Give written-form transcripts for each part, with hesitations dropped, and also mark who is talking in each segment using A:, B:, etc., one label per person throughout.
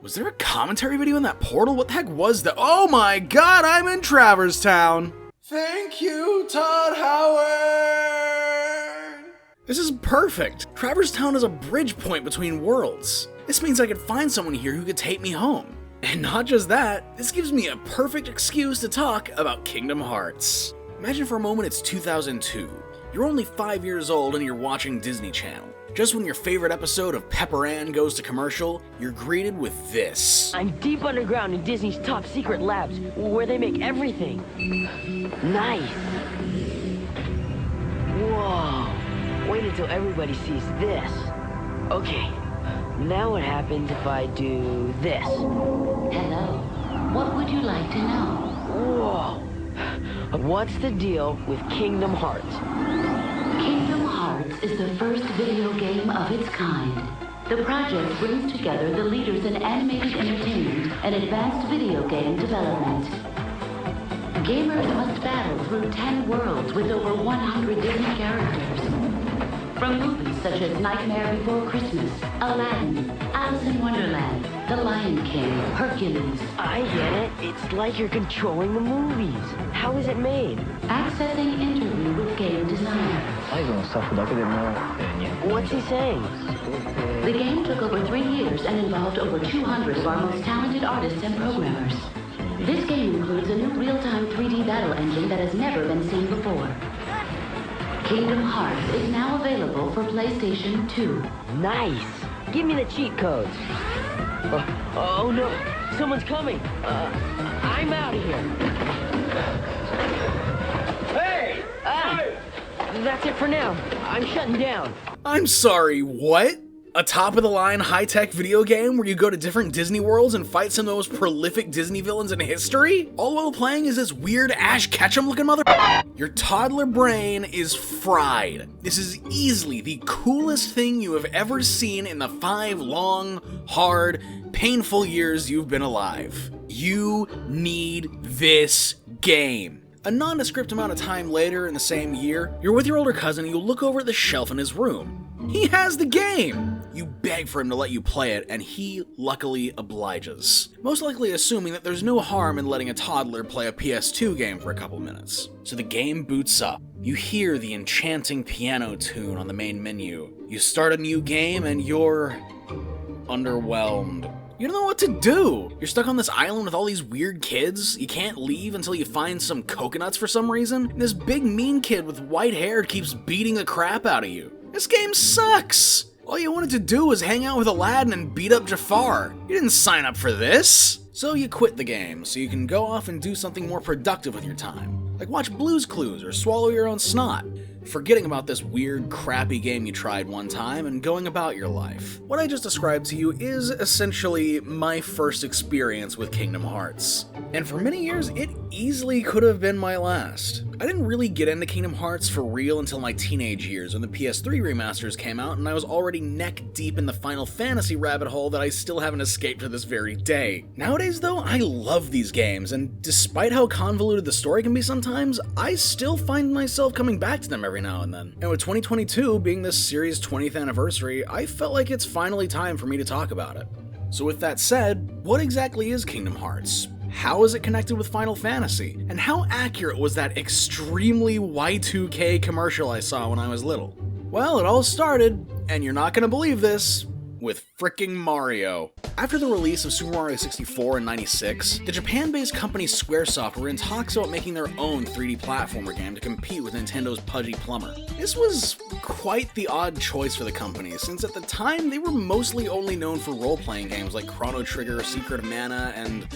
A: Was there a commentary video in that portal? What the heck was that? Oh my god, I'm in Traverse Town! Thank you, Todd Howard! This is perfect. Traverse Town is a bridge point between worlds. This means I could find someone here who could take me home. And not just that, this gives me a perfect excuse to talk about Kingdom Hearts. Imagine for a moment it's 2002. You're only 5 years old and you're watching Disney Channel. Just when your favorite episode of Pepper Ann goes to commercial, you're greeted with this.
B: I'm deep underground in Disney's top secret labs, where they make everything. Nice. Whoa. Wait until everybody sees this. Okay. Now what happens if I do this?
C: Hello. What would you like to know?
B: Whoa. What's the deal with Kingdom Hearts?
C: Kingdom Hearts is the first video game of its kind. The project brings together the leaders in animated entertainment and advanced video game development. Gamers must battle through 10 worlds with over 100 different characters. From movies such as Nightmare Before Christmas, Aladdin, Alice in Wonderland, The Lion King, Hercules.
B: I get it. It's like you're controlling the movies. How is it made?
C: Accessing interview with game designer.
B: What's he saying?
C: The game took over 3 years and involved over 200 of our most talented artists and programmers. This game includes a new real-time 3D battle engine that has never been seen before. Kingdom Hearts is now available for PlayStation 2.
B: Nice. Give me the cheat codes. Oh no, someone's coming. I'm out of here.
D: Hey!
B: Hey! That's it for now. I'm shutting down.
A: I'm sorry, what? A top-of-the-line high-tech video game where you go to different Disney worlds and fight some of the most prolific Disney villains in history? All while playing is this weird Ash Ketchum-looking mother. Your toddler brain is fried. This is easily the coolest thing you have ever seen in the 5 long, hard, painful years you've been alive. You need this game. A nondescript amount of time later in the same year, you're with your older cousin and you look over at the shelf in his room. He has the game! You beg for him to let you play it, and he luckily obliges. Most likely assuming that there's no harm in letting a toddler play a PS2 game for a couple minutes. So the game boots up. You hear the enchanting piano tune on the main menu. You start a new game and you're underwhelmed. You don't know what to do. You're stuck on this island with all these weird kids. You can't leave until you find some coconuts for some reason. And this big mean kid with white hair keeps beating the crap out of you. This game sucks! All you wanted to do was hang out with Aladdin and beat up Jafar. You didn't sign up for this! So you quit the game, so you can go off and do something more productive with your time. Like watch Blue's Clues or swallow your own snot. Forgetting about this weird, crappy game you tried one time and going about your life. What I just described to you is essentially my first experience with Kingdom Hearts. And for many years, it easily could have been my last. I didn't really get into Kingdom Hearts for real until my teenage years when the PS3 remasters came out and I was already neck deep in the Final Fantasy rabbit hole that I still haven't escaped to this very day. Nowadays though, I love these games, and despite how convoluted the story can be sometimes, I still find myself coming back to them every now and then. And with 2022 being this series' 20th anniversary, I felt like it's finally time for me to talk about it. So with that said, what exactly is Kingdom Hearts? How is it connected with Final Fantasy? And how accurate was that extremely Y2K commercial I saw when I was little? Well, it all started, and you're not gonna believe this, with fricking Mario. After the release of Super Mario 64 in '96, the Japan-based company Squaresoft were in talks about making their own 3D platformer game to compete with Nintendo's Pudgy Plumber. This was quite the odd choice for the company, since at the time they were mostly only known for role-playing games like Chrono Trigger, Secret of Mana, and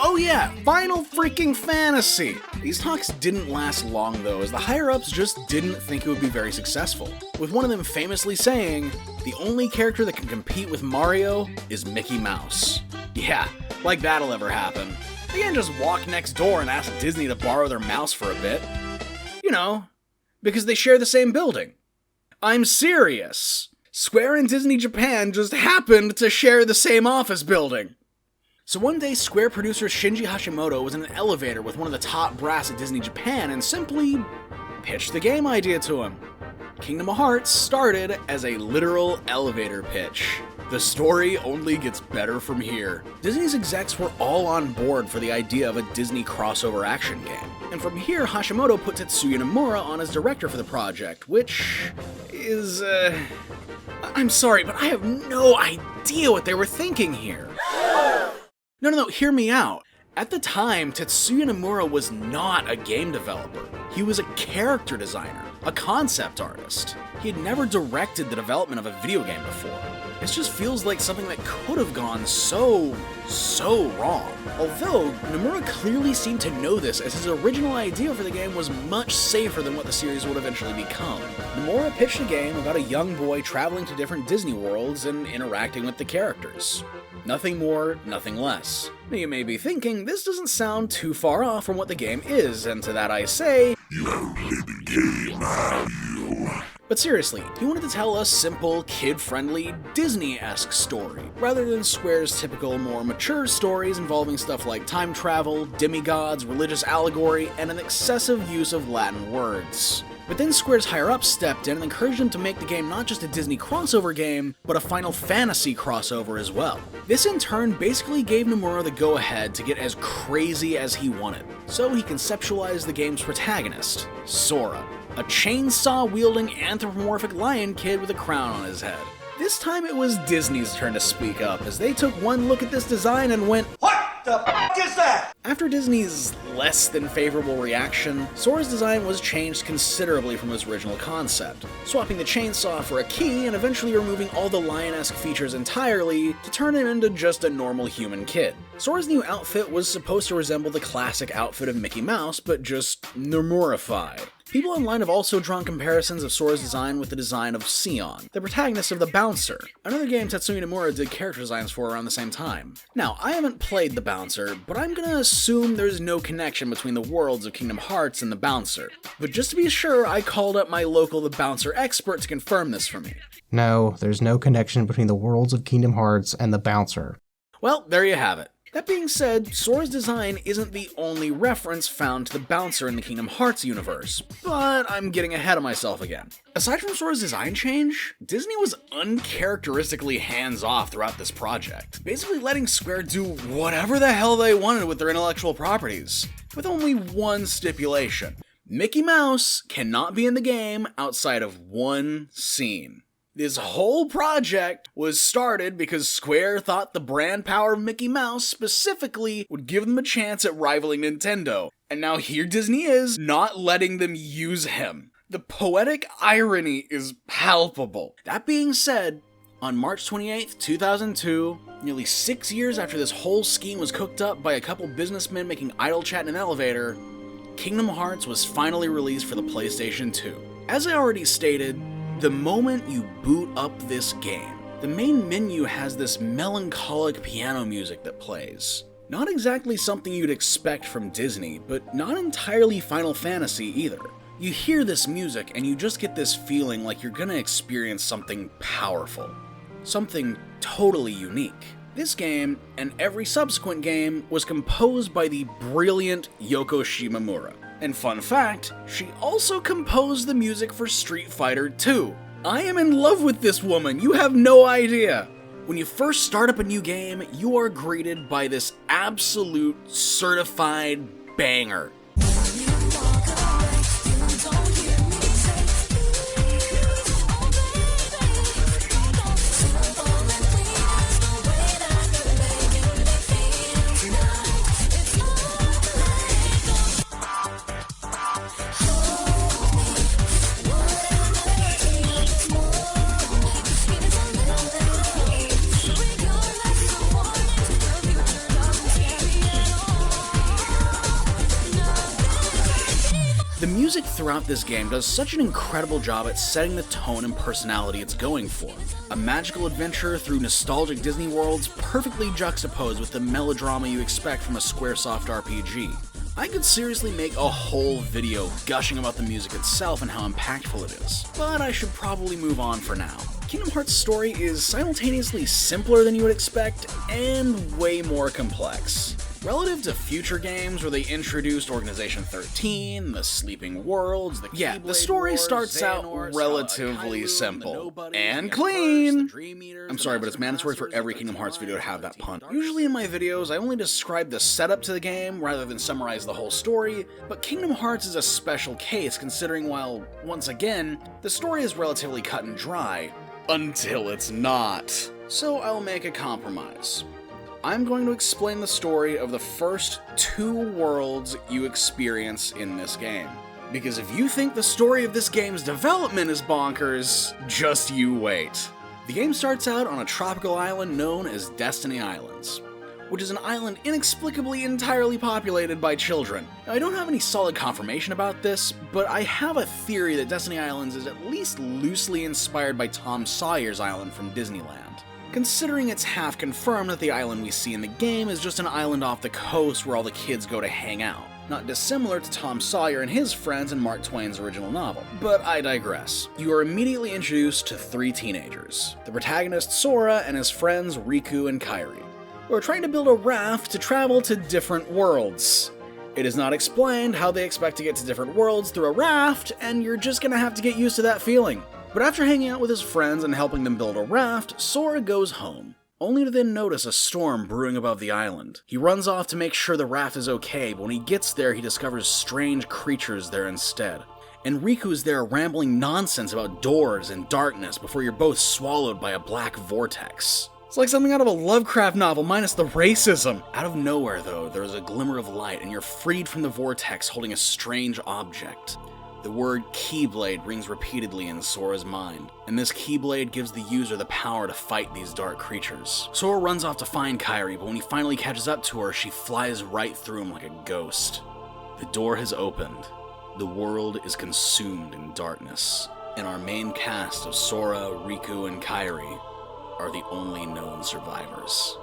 A: oh yeah, Final freaking Fantasy! These talks didn't last long though, as the higher-ups just didn't think it would be very successful, with one of them famously saying, "The only character that can compete with Mario is Mickey Mouse." Yeah, like that'll ever happen. They can't just walk next door and ask Disney to borrow their mouse for a bit. You know, because they share the same building. I'm serious. Square and Disney Japan just happened to share the same office building. So one day, Square producer Shinji Hashimoto was in an elevator with one of the top brass at Disney Japan and simply pitched the game idea to him. Kingdom Hearts started as a literal elevator pitch. The story only gets better from here. Disney's execs were all on board for the idea of a Disney crossover action game. And from here, Hashimoto put Tetsuya Nomura on as director for the project, which is, I'm sorry, but I have no idea what they were thinking here. No, hear me out. At the time, Tetsuya Nomura was not a game developer. He was a character designer, a concept artist. He had never directed the development of a video game before. This just feels like something that could have gone so wrong. Although, Nomura clearly seemed to know this, as his original idea for the game was much safer than what the series would eventually become. Nomura pitched a game about a young boy traveling to different Disney worlds and interacting with the characters. Nothing more, nothing less. Now you may be thinking, this doesn't sound too far off from what the game is, and to that I say, you haven't played the game, have you? But seriously, he wanted to tell a simple, kid-friendly, Disney-esque story, rather than Square's typical, more mature stories involving stuff like time travel, demigods, religious allegory, and an excessive use of Latin words. But then Square's higher-ups stepped in and encouraged him to make the game not just a Disney crossover game, but a Final Fantasy crossover as well. This in turn basically gave Nomura the go-ahead to get as crazy as he wanted. So he conceptualized the game's protagonist, Sora, a chainsaw-wielding anthropomorphic lion kid with a crown on his head. This time it was Disney's turn to speak up, as they took one look at this design and went, "What the f*** is that?" After Disney's less than favorable reaction, Sora's design was changed considerably from his original concept, swapping the chainsaw for a key and eventually removing all the lion-esque features entirely to turn him into just a normal human kid. Sora's new outfit was supposed to resemble the classic outfit of Mickey Mouse, but just Nomura-fied. People online have also drawn comparisons of Sora's design with the design of Sion, the protagonist of The Bouncer, another game Tetsuya Nomura did character designs for around the same time. Now, I haven't played The Bouncer, but I'm gonna assume there's no connection between the worlds of Kingdom Hearts and The Bouncer. But just to be sure, I called up my local The Bouncer expert to confirm this for me.
D: No, there's no connection between the worlds of Kingdom Hearts and The Bouncer.
A: Well, there you have it. That being said, Sora's design isn't the only reference found to the Bouncer in the Kingdom Hearts universe, but I'm getting ahead of myself again. Aside from Sora's design change, Disney was uncharacteristically hands-off throughout this project, basically letting Square do whatever the hell they wanted with their intellectual properties, with only one stipulation. Mickey Mouse cannot be in the game outside of one scene. This whole project was started because Square thought the brand power of Mickey Mouse specifically would give them a chance at rivaling Nintendo. And now here Disney is, not letting them use him. The poetic irony is palpable. That being said, on March 28th, 2002, nearly 6 years after this whole scheme was cooked up by a couple businessmen making idle chat in an elevator, Kingdom Hearts was finally released for the PlayStation 2. As I already stated, the moment you boot up this game, the main menu has this melancholic piano music that plays. Not exactly something you'd expect from Disney, but not entirely Final Fantasy either. You hear this music and you just get this feeling like you're gonna experience something powerful. Something totally unique. This game, and every subsequent game, was composed by the brilliant Yoko Shimomura. And fun fact, she also composed the music for Street Fighter 2. I am in love with this woman, you have no idea. When you first start up a new game, you are greeted by this absolute certified banger. The music throughout this game does such an incredible job at setting the tone and personality it's going for. A magical adventure through nostalgic Disney worlds perfectly juxtaposed with the melodrama you expect from a Squaresoft RPG. I could seriously make a whole video gushing about the music itself and how impactful it is, but I should probably move on for now. Kingdom Hearts' story is simultaneously simpler than you would expect and way more complex. Relative to future games where they introduced Organization 13, the Sleeping Worlds, the story starts out relatively simple and clean. I'm sorry, but it's mandatory for every Kingdom Hearts video to have that pun. Usually in my videos, I only describe the setup to the game rather than summarize the whole story, but Kingdom Hearts is a special case considering while, once again, the story is relatively cut and dry, until it's not. So I'll make a compromise. I'm going to explain the story of the first 2 worlds you experience in this game. Because if you think the story of this game's development is bonkers, just you wait. The game starts out on a tropical island known as Destiny Islands, which is an island inexplicably entirely populated by children. Now, I don't have any solid confirmation about this, but I have a theory that Destiny Islands is at least loosely inspired by Tom Sawyer's Island from Disneyland, considering it's half confirmed that the island we see in the game is just an island off the coast where all the kids go to hang out, not dissimilar to Tom Sawyer and his friends in Mark Twain's original novel. But I digress. You are immediately introduced to 3 teenagers, the protagonist Sora and his friends Riku and Kairi, who are trying to build a raft to travel to different worlds. It is not explained how they expect to get to different worlds through a raft, and you're just gonna have to get used to that feeling. But after hanging out with his friends and helping them build a raft, Sora goes home, only to then notice a storm brewing above the island. He runs off to make sure the raft is okay, but when he gets there, he discovers strange creatures there instead. And Riku is there rambling nonsense about doors and darkness before you're both swallowed by a black vortex. It's like something out of a Lovecraft novel, minus the racism. Out of nowhere, though, there is a glimmer of light, and you're freed from the vortex holding a strange object. The word Keyblade rings repeatedly in Sora's mind, and this Keyblade gives the user the power to fight these dark creatures. Sora runs off to find Kairi, but when he finally catches up to her, she flies right through him like a ghost. The door has opened. The world is consumed in darkness, and our main cast of Sora, Riku, and Kairi are the only known survivors.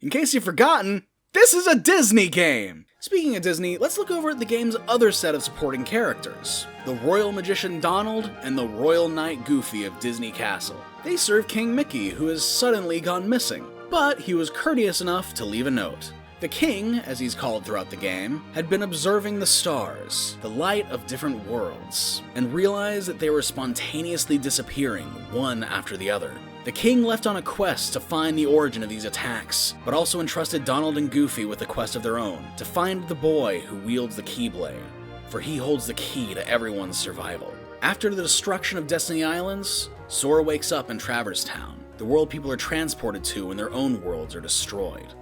A: In case you've forgotten, this is a Disney game! Speaking of Disney, let's look over at the game's other set of supporting characters, the Royal Magician Donald and the Royal Knight Goofy of Disney Castle. They serve King Mickey, who has suddenly gone missing, but he was courteous enough to leave a note. The king, as he's called throughout the game, had been observing the stars, the light of different worlds, and realized that they were spontaneously disappearing, one after the other. The king left on a quest to find the origin of these attacks, but also entrusted Donald and Goofy with a quest of their own, to find the boy who wields the Keyblade, for he holds the key to everyone's survival. After the destruction of Destiny Islands, Sora wakes up in Traverse Town, the world people are transported to when their own worlds are destroyed.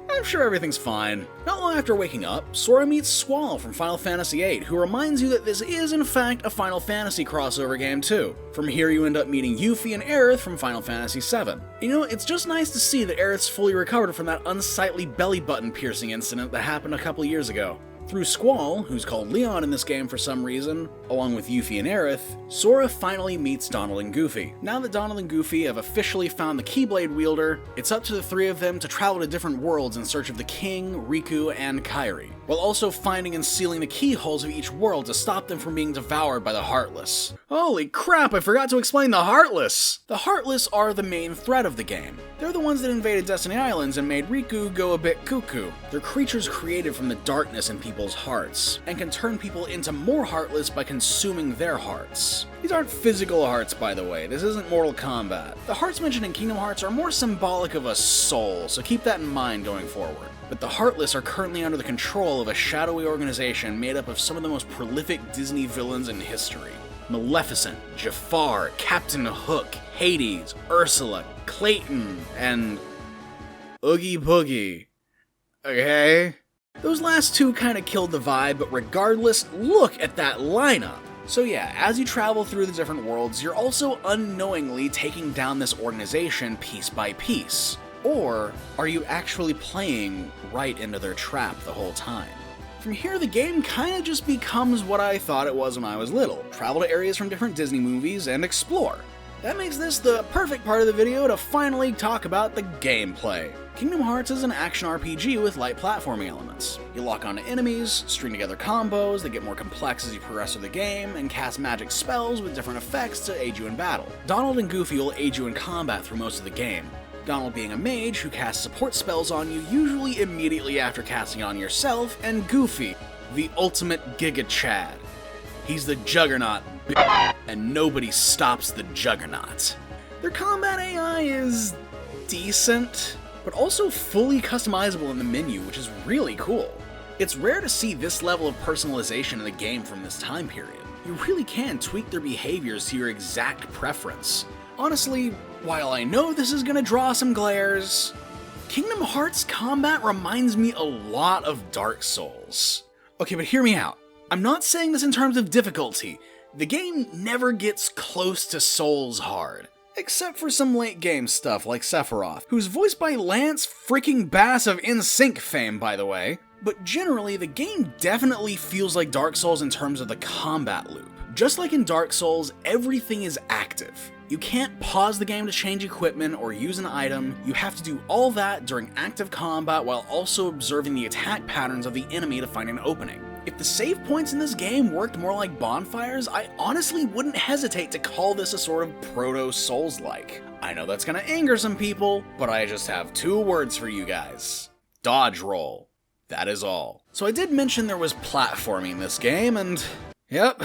A: I'm sure everything's fine. Not long after waking up, Sora meets Squall from Final Fantasy VIII, who reminds you that this is in fact a Final Fantasy crossover game too. From here you end up meeting Yuffie and Aerith from Final Fantasy VII. You know, it's just nice to see that Aerith's fully recovered from that unsightly belly button piercing incident that happened a couple years ago. Through Squall, who's called Leon in this game for some reason, along with Yuffie and Aerith, Sora finally meets Donald and Goofy. Now that Donald and Goofy have officially found the Keyblade wielder, it's up to the 3 of them to travel to different worlds in search of the King, Riku, and Kairi, while also finding and sealing the keyholes of each world to stop them from being devoured by the Heartless. Holy crap, I forgot to explain the Heartless! The Heartless are the main threat of the game. They're the ones that invaded Destiny Islands and made Riku go a bit cuckoo. They're creatures created from the darkness in people's hearts, and can turn people into more heartless by consuming their hearts. These aren't physical hearts, by the way, this isn't Mortal Kombat. The hearts mentioned in Kingdom Hearts are more symbolic of a soul, so keep that in mind going forward. But the Heartless are currently under the control of a shadowy organization made up of some of the most prolific Disney villains in history. Maleficent, Jafar, Captain Hook, Hades, Ursula, Clayton, and Oogie Boogie. Okay? Those last 2 kinda killed the vibe, but regardless, look at that lineup! So yeah, as you travel through the different worlds, you're also unknowingly taking down this organization piece by piece. Or are you actually playing right into their trap the whole time? From here, the game kinda just becomes what I thought it was when I was little. Travel to areas from different Disney movies and explore. That makes this the perfect part of the video to finally talk about the gameplay. Kingdom Hearts is an action RPG with light platforming elements. You lock onto enemies, string together combos that get more complex as you progress through the game, and cast magic spells with different effects to aid you in battle. Donald and Goofy will aid you in combat through most of the game. Donald being a mage who casts support spells on you usually immediately after casting on yourself, and Goofy, the ultimate Giga Chad. He's the Juggernaut, and nobody stops the Juggernaut. Their combat AI is decent, but also fully customizable in the menu, which is really cool. It's rare to see this level of personalization in a game from this time period. You really can tweak their behaviors to your exact preference. Honestly, while I know this is gonna draw some glares, Kingdom Hearts combat reminds me a lot of Dark Souls. Okay, but hear me out. I'm not saying this in terms of difficulty. The game never gets close to Souls hard. Except for some late game stuff like Sephiroth, who's voiced by Lance freaking Bass of NSYNC fame, by the way. But generally, the game definitely feels like Dark Souls in terms of the combat loop. Just like in Dark Souls, everything is active. You can't pause the game to change equipment or use an item. You have to do all that during active combat while also observing the attack patterns of the enemy to find an opening. If the save points in this game worked more like bonfires, I honestly wouldn't hesitate to call this a sort of proto-Souls-like. I know that's gonna anger some people, but I just have 2 words for you guys. Dodge roll. That is all. So I did mention there was platforming in this game, and yep,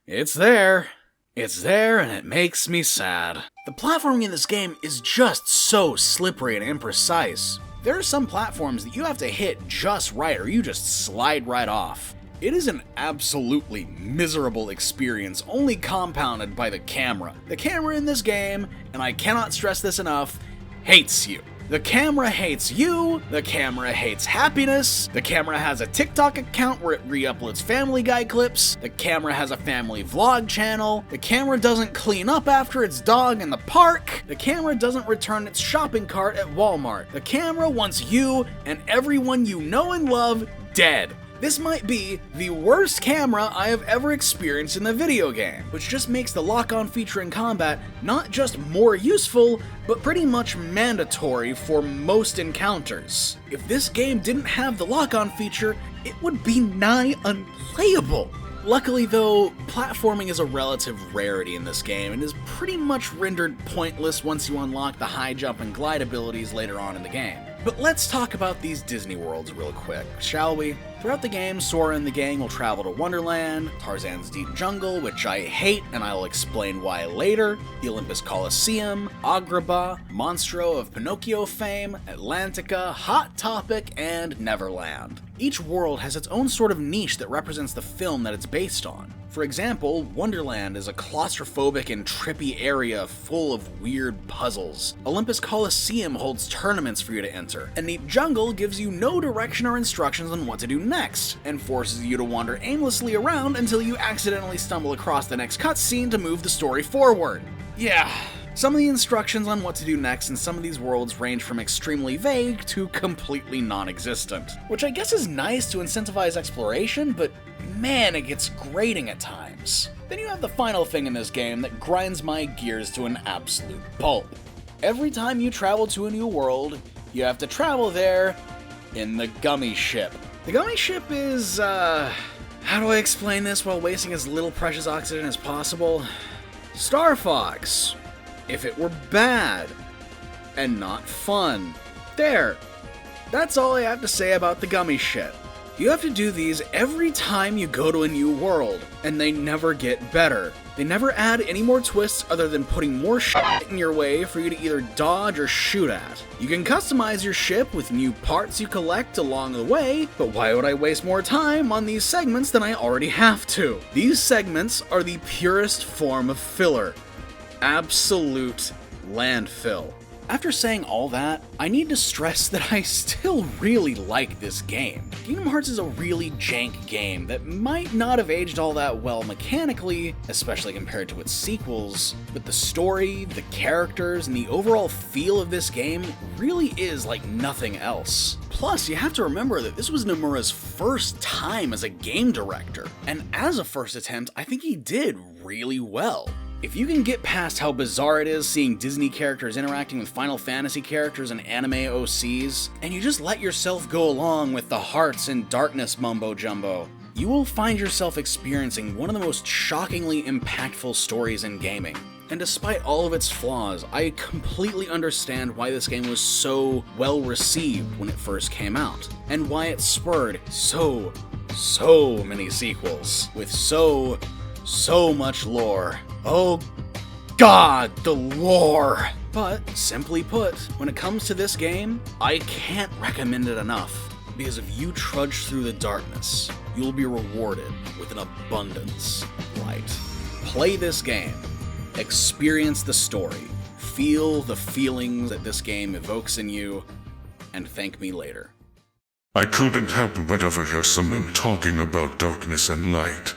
A: it's there. It's there, and it makes me sad. The platforming in this game is just so slippery and imprecise. There are some platforms that you have to hit just right or you just slide right off. It is an absolutely miserable experience, only compounded by the camera. The camera in this game, and I cannot stress this enough, hates you. The camera hates you, the camera hates happiness, the camera has a TikTok account where it re-uploads Family Guy clips, the camera has a family vlog channel, the camera doesn't clean up after its dog in the park, the camera doesn't return its shopping cart at Walmart, the camera wants you and everyone you know and love dead. This might be the worst camera I have ever experienced in the video game, which just makes the lock-on feature in combat not just more useful, but pretty much mandatory for most encounters. If this game didn't have the lock-on feature, it would be nigh unplayable. Luckily though, platforming is a relative rarity in this game and is pretty much rendered pointless once you unlock the high jump and glide abilities later on in the game. But let's talk about these Disney worlds real quick, shall we? Throughout the game, Sora and the gang will travel to Wonderland, Tarzan's Deep Jungle, which I hate and I will explain why later, the Olympus Coliseum, Agrabah, Monstro of Pinocchio fame, Atlantica, Hot Topic, and Neverland. Each world has its own sort of niche that represents the film that it's based on. For example, Wonderland is a claustrophobic and trippy area full of weird puzzles. Olympus Coliseum holds tournaments for you to enter, and Deep Jungle gives you no direction or instructions on what to do next, and forces you to wander aimlessly around until you accidentally stumble across the next cutscene to move the story forward. Yeah. Some of the instructions on what to do next in some of these worlds range from extremely vague to completely non-existent, which I guess is nice to incentivize exploration, but man, it gets grating at times. Then you have the final thing in this game that grinds my gears to an absolute pulp. Every time you travel to a new world, you have to travel there in the Gummy Ship. The Gummy Ship is, how do I explain this while wasting as little precious oxygen as possible? Star Fox. If it were bad and not fun. There. That's all I have to say about the Gummy Ship. You have to do these every time you go to a new world, and they never get better. They never add any more twists other than putting more shit in your way for you to either dodge or shoot at. You can customize your ship with new parts you collect along the way, but why would I waste more time on these segments than I already have to? These segments are the purest form of filler. Absolute landfill. After saying all that, I need to stress that I still really like this game. Kingdom Hearts is a really jank game that might not have aged all that well mechanically, especially compared to its sequels, but the story, the characters, and the overall feel of this game really is like nothing else. Plus, you have to remember that this was Nomura's first time as a game director, and as a first attempt, I think he did really well. If you can get past how bizarre it is seeing Disney characters interacting with Final Fantasy characters and anime OCs, and you just let yourself go along with the hearts and darkness mumbo jumbo, you will find yourself experiencing one of the most shockingly impactful stories in gaming. And despite all of its flaws, I completely understand why this game was so well received when it first came out, and why it spurred so many sequels, with so much lore. Oh God, the lore! But, simply put, when it comes to this game, I can't recommend it enough, because if you trudge through the darkness, you'll be rewarded with an abundance of light. Play this game, experience the story, feel the feelings that this game evokes in you, and thank me later.
E: I couldn't help but overhear someone talking about darkness and light.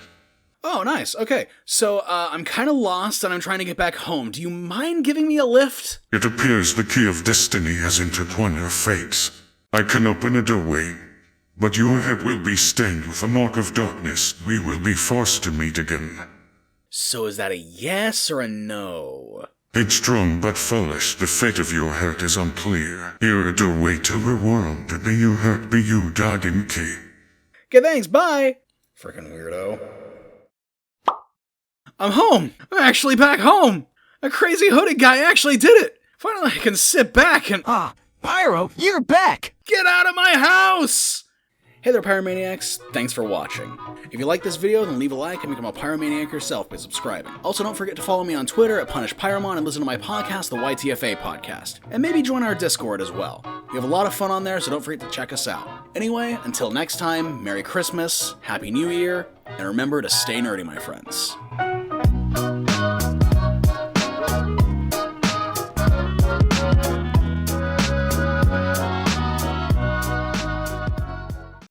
A: Oh, nice. Okay, so I'm kind of lost and I'm trying to get back home. Do you mind giving me a lift?
E: It appears the key of destiny has intertwined our fates. I can open a doorway, but your head will be stained with a mark of darkness. We will be forced to meet again.
A: So is that a yes or a no?
E: It's strong but foolish. The fate of your heart is unclear. Here a doorway to a world. Be you hurt, be you guiding key.
A: Okay, thanks, bye! Frickin' weirdo. I'm home! I'm actually back home! A crazy hooded guy actually did it! Finally I can sit back and—
F: Pyro, you're back!
A: Get out of my house! Hey there, pyromaniacs. Thanks for watching. If you like this video, then leave a like and become a pyromaniac yourself by subscribing. Also, don't forget to follow me on Twitter at PunishPyromon and listen to my podcast, the YTFA Podcast. And maybe join our Discord as well. We have a lot of fun on there, so don't forget to check us out. Anyway, until next time, Merry Christmas, Happy New Year, and remember to stay nerdy, my friends.